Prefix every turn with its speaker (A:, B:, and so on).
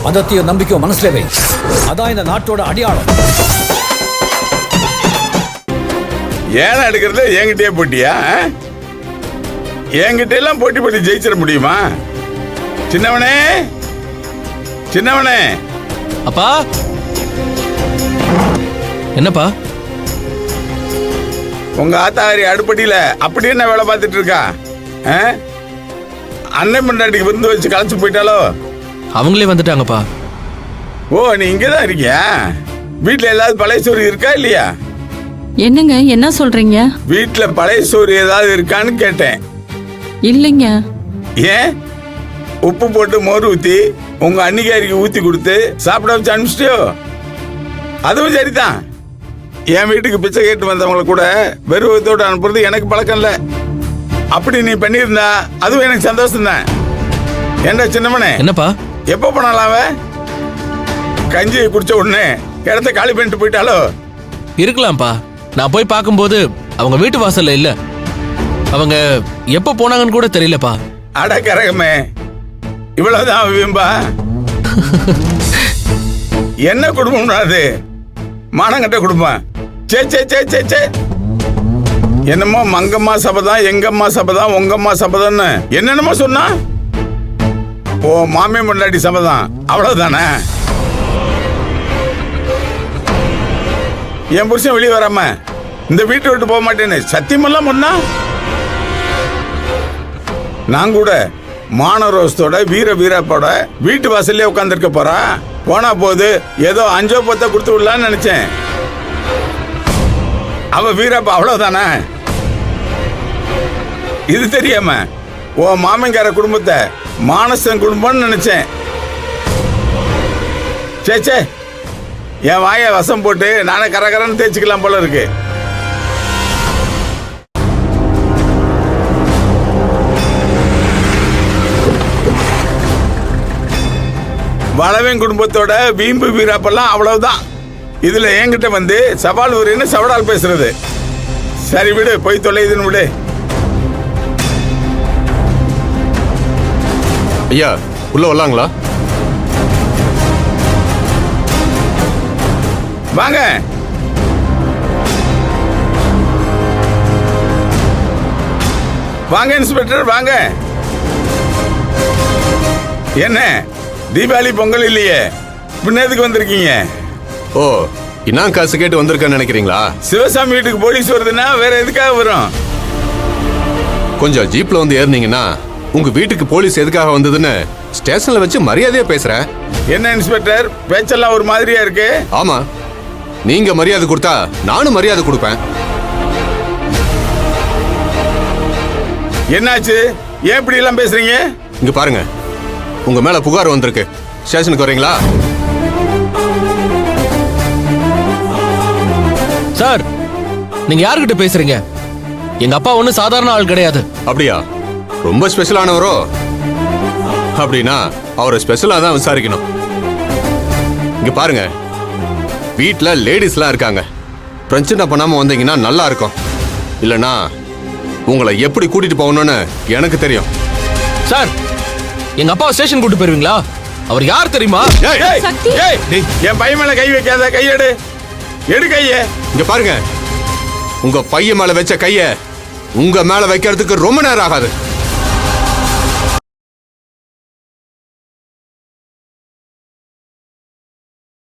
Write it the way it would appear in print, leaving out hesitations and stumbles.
A: மதத்தையும் நம்பிக்கையும் மனசுல வை. அதான் இந்த நாட்டோட அடையாளம்.
B: ஏன் எடுக்கிறது என்கிட்டயே போட்டியா? என்கிட்ட எல்லாம் போட்டி போட்டு ஜெயிச்சிட முடியுமா? சின்னவனே, சின்னவனே.
C: அப்பா, என்னப்பா?
B: உங்க ஆத்தாரி அடுப்படியில அப்படி என்ன வேலை பார்த்துட்டு இருக்கா? அண்ணன் மண்டாட்டிக்கு விருந்து வச்சு களைச்சு போயிட்டாலோ?
C: அவங்களே வந்துட்டாங்கப்பா.
B: ஓ, நீ இங்கதான் இருக்கியா? வீட்டுல ஏதாவது பழைய சோறு இருக்கா இல்லையா?
D: என்னங்க என்ன சொல்றீங்க?
B: வீட்டுல பழைய சோறு ஏதாவது இருக்கான்னு கேட்டேன்.
D: இல்லைங்க.
B: ஏன்? உப்பு போட்டு மோர் ஊத்தி உங்க அன்னிக்காரிக்கு ஊத்தி கொடுத்து சாப்பிட வச்சு அனுப்பிச்சிட்டியோ? அதுவும் சரிதான். என் வீட்டுக்கு பிச்சை கேட்டு வந்தவங்களை கூட வெறுவத்தோடு அனுப்புறது எனக்கு பழக்கம் இல்லை. அப்படி நீ பண்ணியிருந்தா அதுவும் எனக்கு சந்தோஷம் தான். ஏண்டா சின்னமனே,
C: என்னப்பா?
B: எப்போ போனாலும் அவ கஞ்சி குடிச்ச உடனே இடத்த காலி பண்ணிட்டு போயிட்டாலோ?
C: இருக்கலாம்ப்பா. நான் போய் பார்க்கும்போது அவங்க வீட்டு வாசல்ல இல்ல. அவங்க எப்ப போனாங்கன்னு கூட தெரியலப்பா.
B: அட கரகமே, இவ்வளவுதான் வீம்பா? என்ன குடும்பம்னா அது? மானங்கட்ட குடும்பம். சே சே சே சே சே. என்னமோ மங்கம்மா சபதம், எங்கம்மா சபதம், உங்கம்மா சபதம்னு என்னென்னமோ சொன்னா. ஓ மாமே முன்னாடி சபதம், அவ்வளவுதானே? என் புருஷன் வெளியே வராம இந்த வீட்டை விட்டு போக மாட்டேன்னு சத்தியமெல்லாம் முன்னா. நான் கூட மானரோசத்தோட வீர வீரப்போட வீட்டு வாசல்லே உட்காந்துருக்க போறா. போனா போது ஏதோ 5 10 கொடுத்து விடலான்னு நினைச்சேன். அவ வீரப்பா, அவ்வளவுதானே? இது தெரியாம ஓ மாமங்கார குடும்பத்தை மானசன் குடும்பம்னு நினைச்சேன். சே, என் வாயை வசம் போட்டு நானே கரகரன்னு தேய்ச்சிக்கலாம் போல இருக்கு. வளவன் குடும்பத்தோட வீம்பு வீராப்பெல்லாம் அவ்வளவுதான். இதுல என்கிட்ட வந்து சவால் ஊரின்னு சவடால் பேசுறது. சரி விடு, போய் தொலைதுன்னு விடு.
E: ஐயா, உள்ள வரலாங்களா?
B: வாங்க. வாங்க இன்ஸ்பெக்டர், வாங்க. என்ன தீபாவளி பொங்கல் இல்லையே, பின்னதுக்கு வந்திருக்கீங்க?
E: ஓ, என்ன காசு கேட்டு வந்திருக்கேன்னு நினைக்கிறீங்களா?
B: சிவசாமி வீட்டுக்கு போலீஸ் வருதுன்னா வேற எதுக்காக வரும்?
E: கொஞ்சம் ஜீப்ல வந்து ஏறினீங்கன்னா உங்க வீட்டுக்கு போலீஸ் எதுக்காக வந்ததுன்னு ஸ்டேஷன்ல வச்சு மரியாதையா பேசுறேன்.
B: என்ன இன்ஸ்பெக்டர், பேச்செல்லாம் ஒரு மாதிரியா இருக்கு?
E: ஆமா, நீங்க மரியாதை கொடுத்தா நானும் மரியாதை கொடுப்பேன்.
B: என்னாச்சு? ஏன் இப்படி எல்லாம் பேசுறீங்க?
E: இங்க பாருங்க, உங்க மேல புகார் வந்திருக்கு. ஸ்டேஷனுக்கு வரீங்களா?
C: சார், நீங்க யாருக்கிட்ட பேசுறீங்க? எங்க அப்பா ஒன்னும் சாதாரண ஆள் கிடையாது.
E: அப்படியா? ரொம்ப ஸ்பெஷலானவரோ? அப்படின்னா அவரை ஸ்பெஷலா தான் விசாரிக்கணும். இங்க பாருங்க, வீட்டுல லேடிஸ்லாம் இருக்காங்க. பிரச்சனை பண்ணாம வந்தீங்கன்னா நல்லா இருக்கும். இல்லனா உங்களை எப்படி கூட்டிட்டு போகணும்னு எனக்கு தெரியும்.
C: சார், எங்க அப்பா ஸ்டேஷன் கூட்டிட்டு போயிருவீங்களா? அவர் யார் தெரியுமா?
B: என் பையன் மேல கை வைக்காத, கையெடு. எடு கைய.
E: இங்க பாருங்க, உங்க பையன் மேல வச்ச கைய உங்க மேல வைக்கிறதுக்கு ரொம்ப நேரம் ஆகாது.